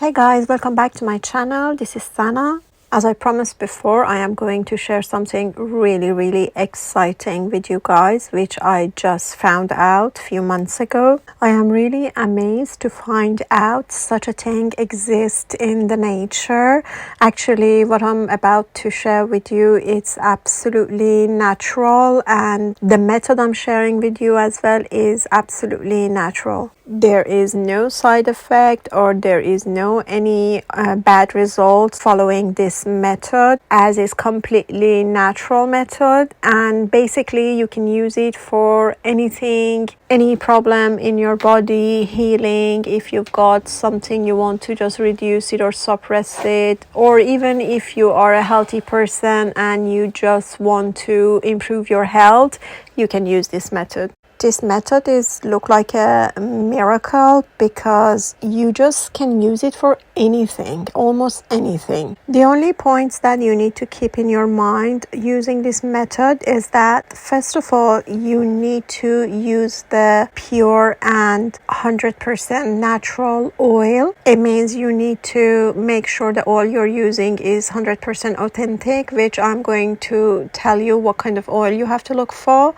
Hey guys, welcome back to my channel. This is Sana. As I promised before, I am going to share something really exciting with you guys, which I just found out a few months ago. I am really amazed to find out such a thing exists in the nature. Actually, what I'm about to share with you, it's absolutely natural, and the method I'm sharing with you as well is absolutely natural. There is no side effect or there is no any bad results following this method, as is completely natural method, and basically you can use it for anything, any problem in your body, healing, if you've got something you want to just reduce it or suppress it, or even if you are a healthy person and you just want to improve your health, you can use this method. This method look like a miracle because you just can use it for anything, almost anything. The only points that you need to keep in your mind using this method is that, first of all, you need to use the pure and 100% natural oil. It means you need to make sure the oil you're using is 100% authentic, which I'm going to tell you what kind of oil you have to look for.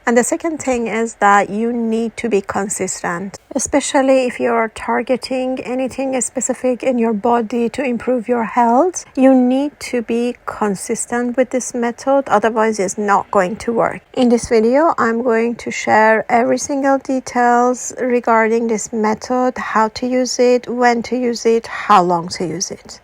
And the second thing is that you need to be consistent, especially if you're targeting anything specific in your body to improve your health. You need to be consistent with this method, otherwise it's not going to work. In this video, I'm going to share every single details regarding this method, how to use it, when to use it, how long to use it.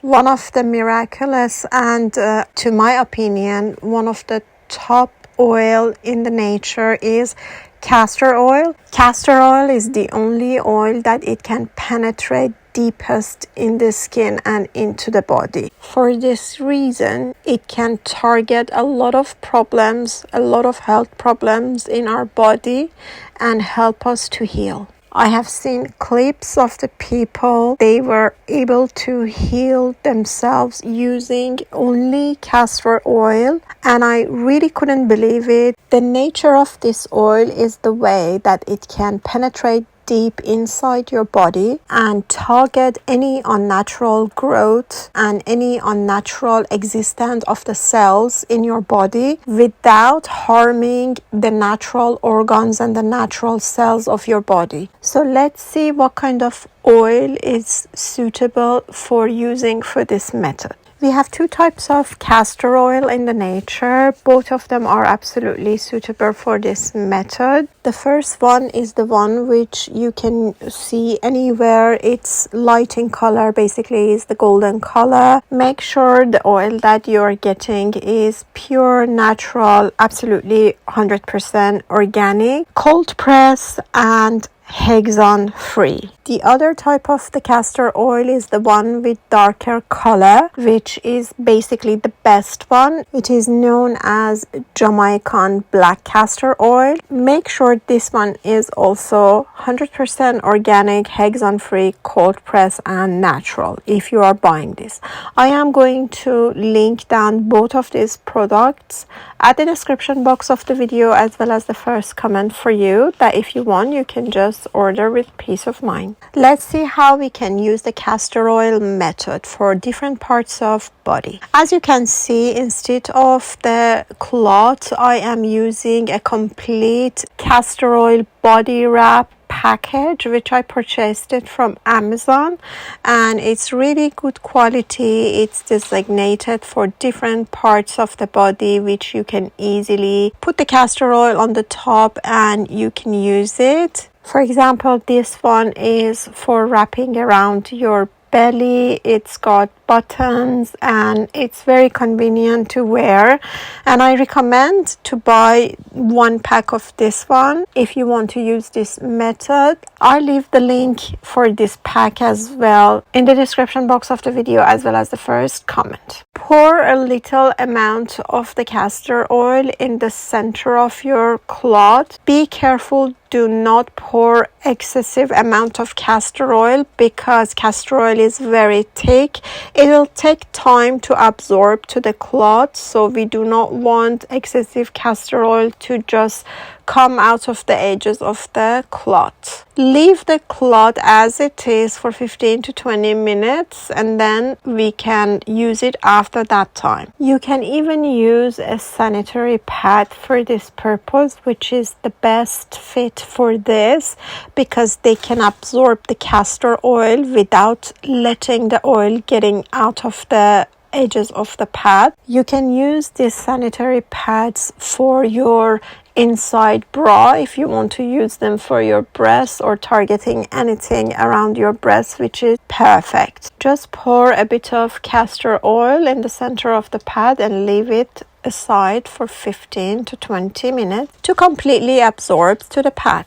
One of the miraculous and, to my opinion, one of the top oil in the nature is castor oil. Castor oil is the only oil that it can penetrate deepest in the skin and into the body. For this reason, it can target a lot of problems, a lot of health problems in our body and help us to heal. I have seen clips of the people, they were able to heal themselves using only castor oil, and I really couldn't believe it. The nature of this oil is the way that it can penetrate deep inside your body and target any unnatural growth and any unnatural existence of the cells in your body without harming the natural organs and the natural cells of your body. So let's see what kind of oil is suitable for using for this method. We have two types of castor oil in the nature. Both of them are absolutely suitable for this method. The first one is the one which you can see anywhere. It's light in color, basically is the golden color. Make sure the oil that you're getting is pure, natural, absolutely 100% organic, cold press and hexane free. The other type of the castor oil is the one with darker color, which is basically the best one. It is known as Jamaican black castor oil. Make sure this one is also 100% organic, hexane free, cold press and natural if you are buying this. I am going to link down both of these products at the description box of the video, as well as the first comment for you, that if you want you can just order with peace of mind. Let's see how we can use the castor oil method for different parts of body. As you can see, instead of the cloth, I am using a complete castor oil body wrap package, which I purchased it from Amazon, and it's really good quality. It's designated for different parts of the body, which you can easily put the castor oil on the top and you can use it. For example, this one is for wrapping around your belly. It's got buttons and it's very convenient to wear, and I recommend to buy one pack of this one if you want to use this method. I'll leave the link for this pack as well in the description box of the video, as well as the first comment. Pour a little amount of the castor oil in the center of your cloth. Be careful, do not pour excessive amount of castor oil because castor oil is very thick. It will take time to absorb to the cloth, so we do not want excessive castor oil to just come out of the edges of the cloth. Leave the cloth as it is for 15 to 20 minutes and then we can use it after that time. You can even use a sanitary pad for this purpose, which is the best fit for this because they can absorb the castor oil without letting the oil getting out of the edges of the pad. You can use these sanitary pads for your inside bra if you want to use them for your breasts or targeting anything around your breasts, which is perfect. Just pour a bit of castor oil in the center of the pad and leave it aside for 15 to 20 minutes to completely absorb to the pad.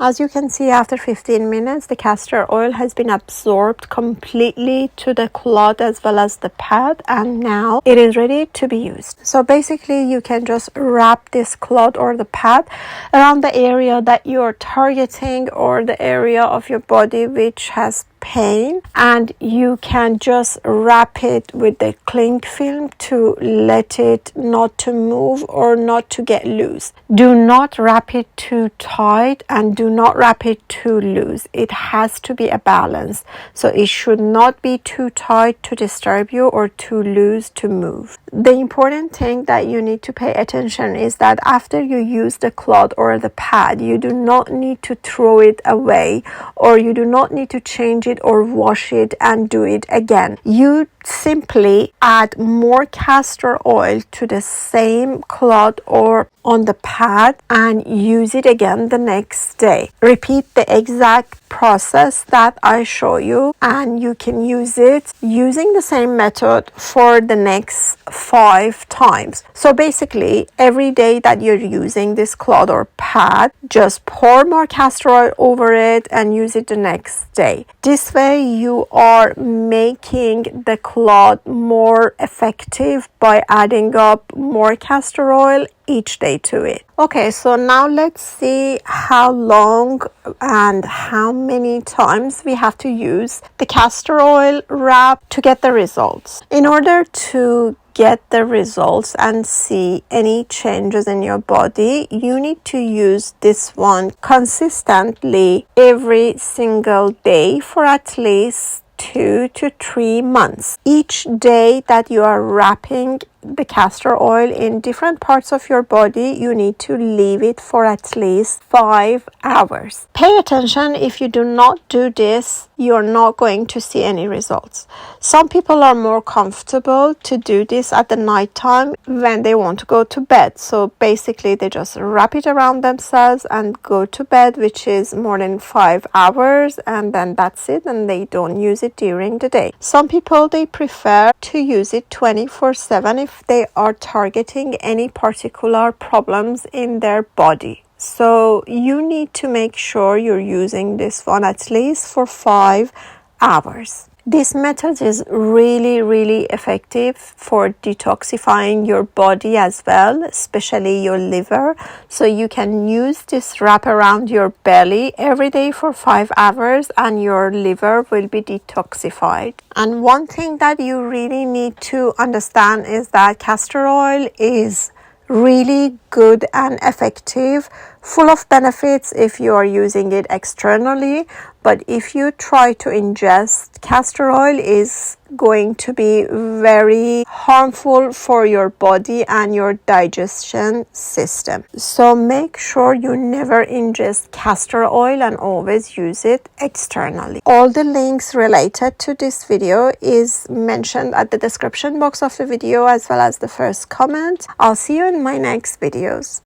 As you can see, after 15 minutes, the castor oil has been absorbed completely to the cloth as well as the pad, and now it is ready to be used. So basically, you can just wrap this cloth or the pad around the area that you are targeting or the area of your body which has pain, and you can just wrap it with the cling film to let it not to move or not to get loose. Do not wrap it too tight and do not wrap it too loose. It has to be a balance, so it should not be too tight to disturb you or too loose to move. The important thing that you need to pay attention is that after you use the cloth or the pad, you do not need to throw it away or you do not need to change it or wash it and do it again. You simply add more castor oil to the same cloth or on the pad and use it again the next day. Repeat the exact process that I show you and you can use it using the same method for the next 5 times. So basically, every day that you're using this cloth or pad, just pour more castor oil over it and use it the next day. This way you are making the cloth more effective by adding up more castor oil each day to it. Okay, so now let's see how long and how many times we have to use the castor oil wrap to get the results. In order to get the results and see any changes in your body, you need to use this one consistently every single day for at least 2 to 3 months. Each day that you are wrapping the castor oil in different parts of your body, you need to leave it for at least 5 hours. Pay attention. If you do not do this, you're not going to see any results. Some people are more comfortable to do this at the night time when they want to go to bed. So basically they just wrap it around themselves and go to bed, which is more than 5 hours, and then that's it, and they don't use it during the day. Some people, they prefer to use it 24/7 if they are targeting any particular problems in their body. So you need to make sure you're using this one at least for 5 hours. This method is really effective for detoxifying your body as well, especially your liver. So you can use this wrap around your belly every day for 5 hours and your liver will be detoxified. And one thing that you really need to understand is that castor oil is really good and effective, full of benefits if you are using it externally, but if you try to ingest, castor oil is going to be very harmful for your body and your digestion system. So make sure you never ingest castor oil and always use it externally. All the links related to this video is mentioned at the description box of the video as well as the first comment. I'll see you in my next videos.